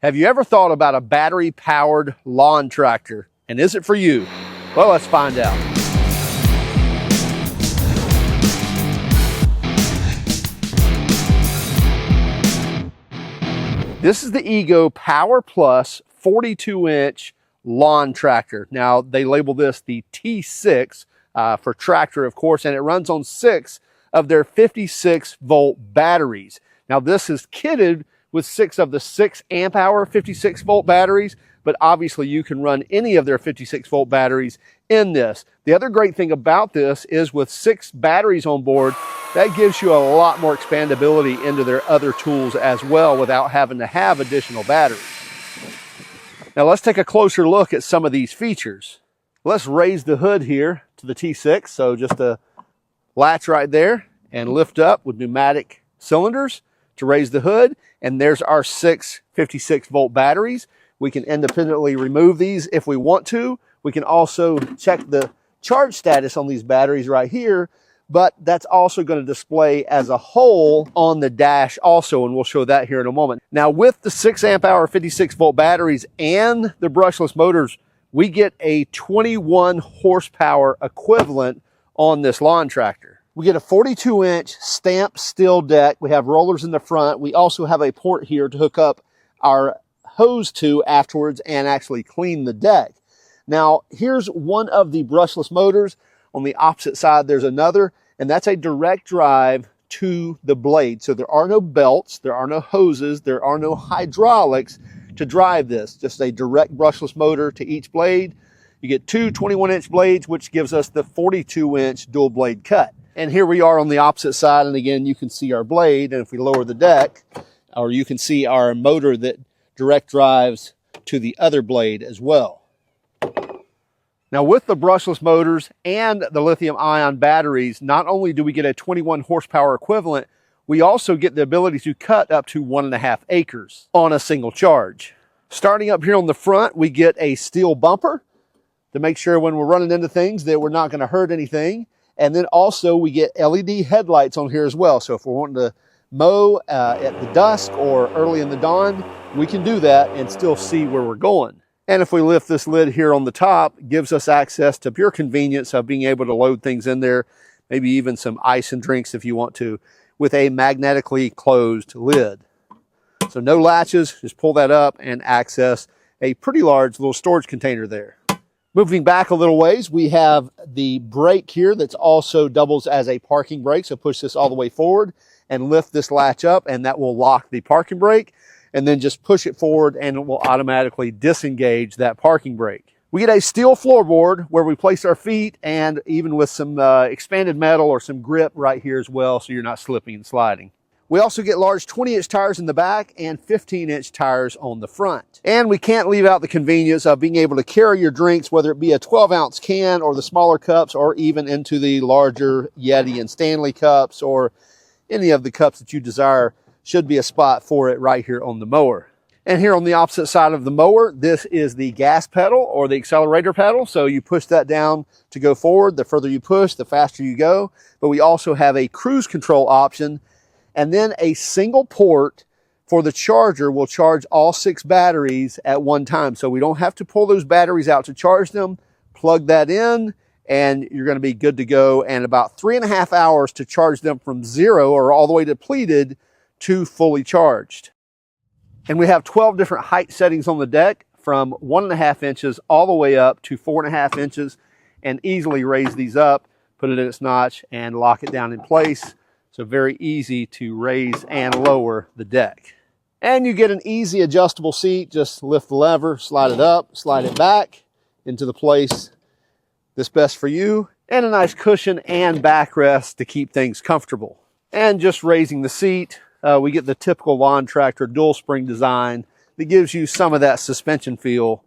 Have you ever thought about a battery-powered lawn tractor? And is it for you? Well, let's find out. This is the Ego Power Plus 42-inch lawn tractor. Now, they label this the T6 for tractor, of course, and it runs on 6 of their 56-volt batteries. Now, this is kitted with 6 of the 6 amp hour 56-volt batteries, but obviously you can run any of their 56-volt batteries in this. The other great thing about this is with 6 batteries on board, that gives you a lot more expandability into their other tools as well without having to have additional batteries. Now let's take a closer look at some of these features. Let's raise the hood here to the T6. So just a latch right there and lift up with pneumatic cylinders to raise the hood. And there's our 6 56-volt batteries. We can independently remove these if we want to. We can also check the charge status on these batteries right here, but that's also going to display as a whole on the dash also, and we'll show that here in a moment. Now, with the 6 amp hour 56-volt batteries and the brushless motors, we get a 21 horsepower equivalent on this lawn tractor. We get a 42-inch stamped steel deck. We have rollers in the front. We also have a port here to hook up our hose to afterwards and actually clean the deck. Now, here's one of the brushless motors. On the opposite side, there's another, and that's a direct drive to the blade. So there are no belts, there are no hoses, there are no hydraulics to drive this. Just a direct brushless motor to each blade. You get 2 21-inch blades, which gives us the 42-inch dual blade cut. And here we are on the opposite side, and again, you can see our blade, and if we lower the deck, or you can see our motor that direct drives to the other blade as well. Now, with the brushless motors and the lithium-ion batteries, not only do we get a 21 horsepower equivalent, we also get the ability to cut up to 1.5 acres on a single charge. Starting up here on the front, we get a steel bumper to make sure when we're running into things that we're not going to hurt anything. And then also we get LED headlights on here as well. So if we're wanting to mow at the dusk or early in the dawn, we can do that and still see where we're going. And if we lift this lid here on the top, it gives us access to pure convenience of being able to load things in there, maybe even some ice and drinks if you want to, with a magnetically closed lid. So no latches, just pull that up and access a pretty large little storage container there. Moving back a little ways, we have the brake here that's also doubles as a parking brake. So push this all the way forward and lift this latch up, and that will lock the parking brake. And then just push it forward and it will automatically disengage that parking brake. We get a steel floorboard where we place our feet, and even with some expanded metal or some grip right here as well, so you're not slipping and sliding. We also get large 20-inch tires in the back and 15-inch tires on the front. And we can't leave out the convenience of being able to carry your drinks, whether it be a 12-ounce can or the smaller cups, or even into the larger Yeti and Stanley cups, or any of the cups that you desire. Should be a spot for it right here on the mower. And here on the opposite side of the mower, this is the gas pedal or the accelerator pedal. So you push that down to go forward. The further you push, the faster you go. But we also have a cruise control option, and then a single port for the charger will charge all 6 batteries at one time. So we don't have to pull those batteries out to charge them. Plug that in and you're going to be good to go. And about 3.5 hours to charge them from 0 or all the way depleted to fully charged. And we have 12 different height settings on the deck, from 1.5 inches all the way up to 4.5 inches, and easily raise these up, put it in its notch, and lock it down in place. So very easy to raise and lower the deck. And you get an easy adjustable seat. Just lift the lever, slide it up, slide it back into the place that's best for you, and a nice cushion and backrest to keep things comfortable. And just raising the seat, we get the typical lawn tractor dual spring design that gives you some of that suspension feel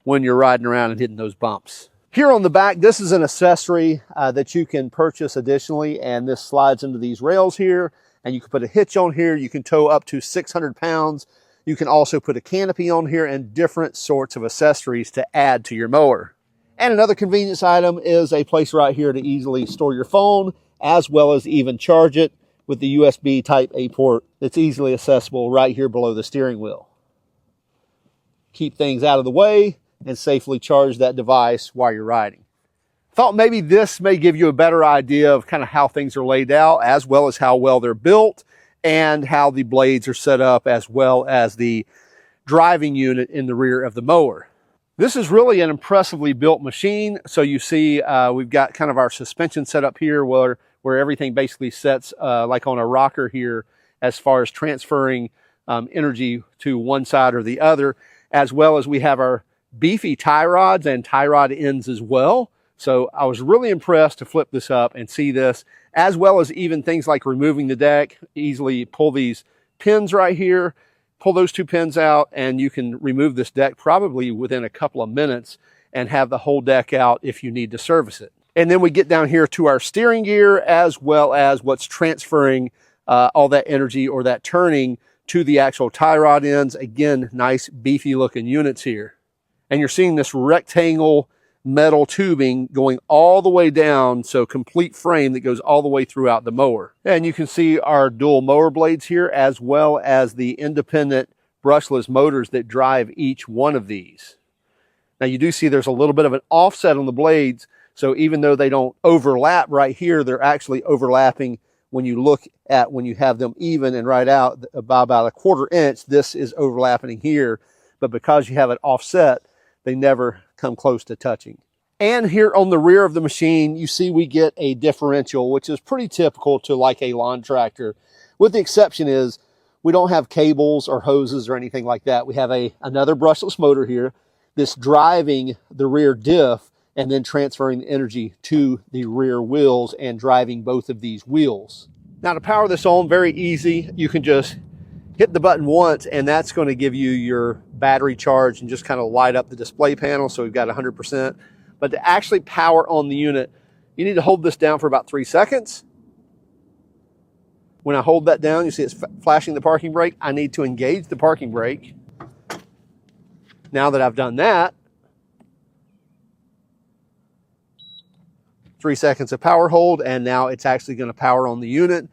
when you're riding around and hitting those bumps. Here on the back, this is an accessory that you can purchase additionally, and this slides into these rails here, and you can put a hitch on here. You can tow up to 600 pounds. You can also put a canopy on here and different sorts of accessories to add to your mower. And another convenience item is a place right here to easily store your phone, as well as even charge it with the USB Type A port that's easily accessible right here below the steering wheel. keep things out of the way and safely charge that device while you're riding. Thought maybe this may give you a better idea of kind of how things are laid out, as well as how well they're built and how the blades are set up, as well as the driving unit in the rear of the mower. This is really an impressively built machine. So you see we've got kind of our suspension set up here where everything basically sets like on a rocker here as far as transferring energy to one side or the other, as well as we have our beefy tie rods and tie rod ends as well. So I was really impressed to flip this up and see this, as well as even things like removing the deck. Easily pull these pins right here, pull those two pins out, and you can remove this deck probably within a couple of minutes and have the whole deck out if you need to service it. And then we get down here to our steering gear, as well as what's transferring all that energy or that turning to the actual tie rod ends. Again, nice beefy looking units here. And you're seeing this rectangle metal tubing going all the way down, so complete frame that goes all the way throughout the mower. And you can see our dual mower blades here, as well as the independent brushless motors that drive each one of these. Now you do see there's a little bit of an offset on the blades, so even though they don't overlap right here, they're actually overlapping when you look at when you have them even and right out by about 1/4 inch. This is overlapping here, but because you have it offset, they never come close to touching. And here on the rear of the machine, you see we get a differential, which is pretty typical to like a lawn tractor, with the exception is we don't have cables or hoses or anything like that. We have another brushless motor here that's driving the rear diff and then transferring the energy to the rear wheels and driving both of these wheels. Now to power this on, very easy. You can just hit the button once and that's going to give you your battery charge and just kind of light up the display panel. So we've got 100%. But to actually power on the unit, you need to hold this down for about 3 seconds. When I hold that down, you see it's flashing the parking brake. I need to engage the parking brake. Now that I've done that, 3 seconds of power hold, and now it's actually going to power on the unit.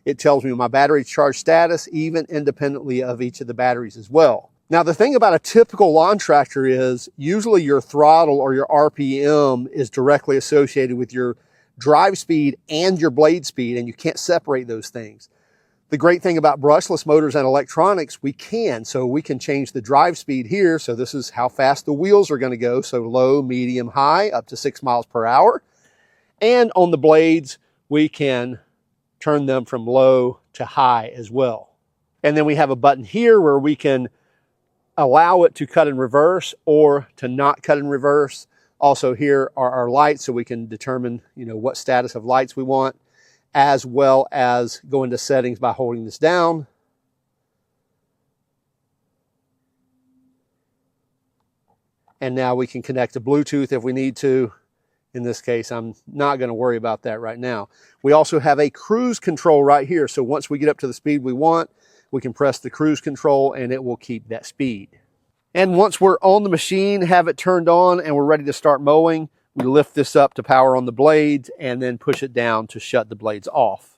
It tells me my battery charge status, even independently of each of the batteries as well. Now, the thing about a typical lawn tractor is usually your throttle or your RPM is directly associated with your drive speed and your blade speed, and you can't separate those things. The great thing about brushless motors and electronics, we can. So we can change the drive speed here. So this is how fast the wheels are going to go. So low, medium, high, up to 6 miles per hour. And on the blades, we can turn them from low to high as well. And then we have a button here where we can allow it to cut in reverse or to not cut in reverse. Also here are our lights, so we can determine, what status of lights we want, as well as go into settings by holding this down. And now we can connect to Bluetooth if we need to. In this case, I'm not going to worry about that right now. We also have a cruise control right here. So once we get up to the speed we want, we can press the cruise control and it will keep that speed. And once we're on the machine, have it turned on and we're ready to start mowing, we lift this up to power on the blades and then push it down to shut the blades off.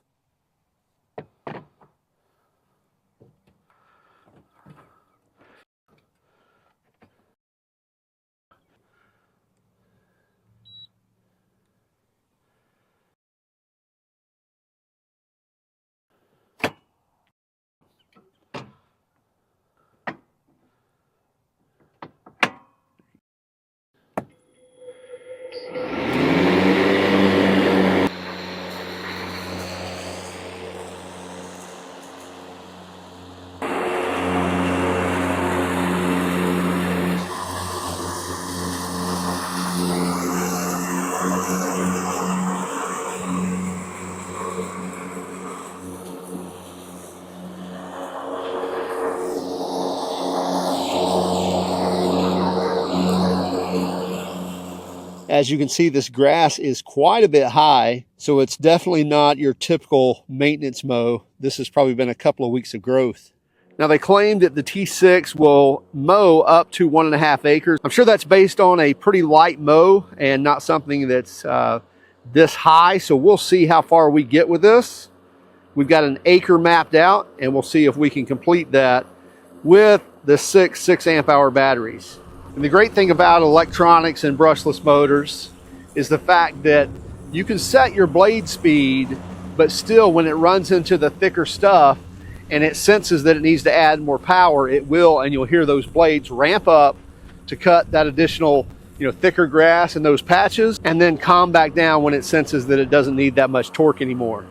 As you can see, this grass is quite a bit high, so it's definitely not your typical maintenance mow. This has probably been a couple of weeks of growth. Now, they claim that the T6 will mow up to 1.5 acres. I'm sure that's based on a pretty light mow and not something that's this high, so we'll see how far we get with this. We've got an acre mapped out, and we'll see if we can complete that with the 6 amp hour batteries. And the great thing about electronics and brushless motors is the fact that you can set your blade speed, but still when it runs into the thicker stuff and it senses that it needs to add more power, it will, and you'll hear those blades ramp up to cut that additional, thicker grass in those patches, and then calm back down when it senses that it doesn't need that much torque anymore.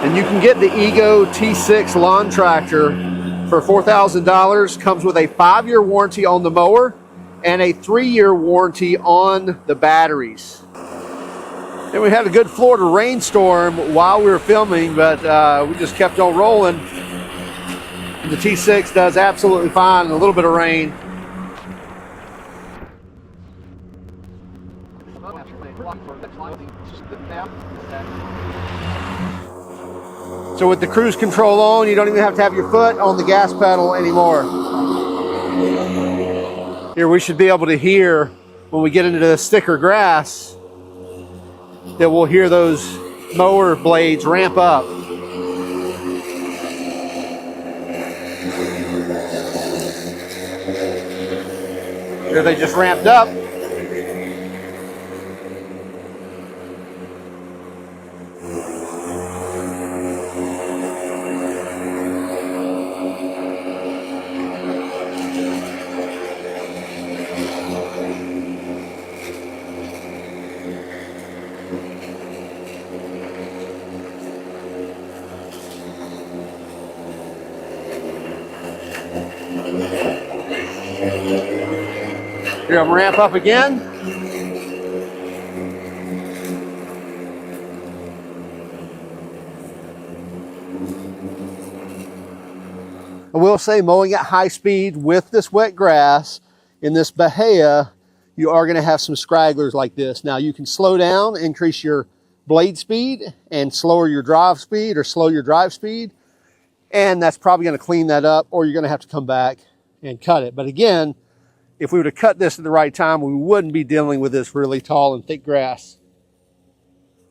And you can get the Ego T6 lawn tractor for $4,000. Comes with a 5-year warranty on the mower and a 3-year warranty on the batteries. And we had a good Florida rainstorm while we were filming, but we just kept on rolling. And the T6 does absolutely fine in a little bit of rain. So with the cruise control on, you don't even have to have your foot on the gas pedal anymore. Here we should be able to hear when we get into the thicker grass that we'll hear those mower blades ramp up. Here they just ramped up. Here, I'm gonna ramp up again. I will say, mowing at high speed with this wet grass in this bahia, you are gonna have some scragglers like this. Now you can slow down, increase your blade speed and slower your drive speed or slow your drive speed. And that's probably gonna clean that up, or you're gonna have to come back and cut it. But again, if we were to cut this at the right time, we wouldn't be dealing with this really tall and thick grass.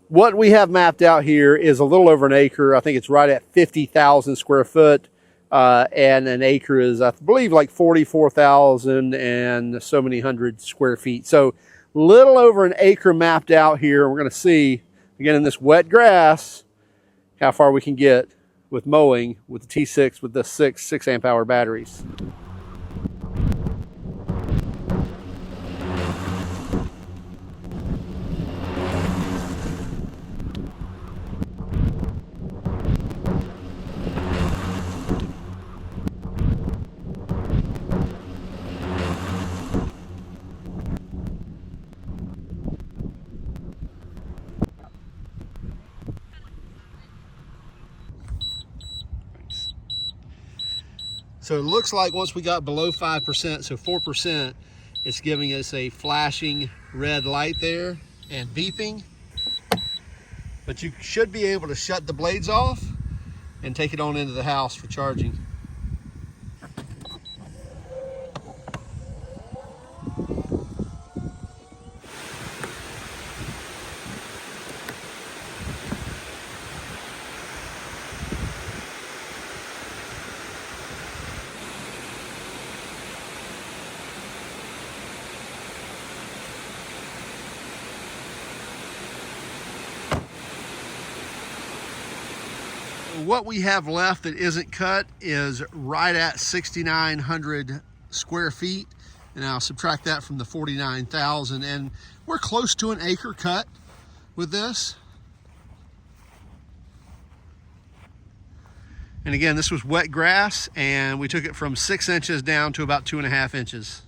What we have mapped out here is a little over an acre. I think it's right at 50,000 square foot. And an acre is, I believe, like 44,000 and so many hundred square feet. So little over an acre mapped out here. We're going to see, again, in this wet grass, how far we can get with mowing with the T6 with the 6 amp hour batteries. So it looks like once we got below 5%, so 4%, it's giving us a flashing red light there and beeping. But you should be able to shut the blades off and take it on into the house for charging. What we have left that isn't cut is right at 6,900 square feet, and I'll subtract that from the 49,000, and we're close to an acre cut with this. And again, this was wet grass, and we took it from 6 inches down to about 2.5 inches.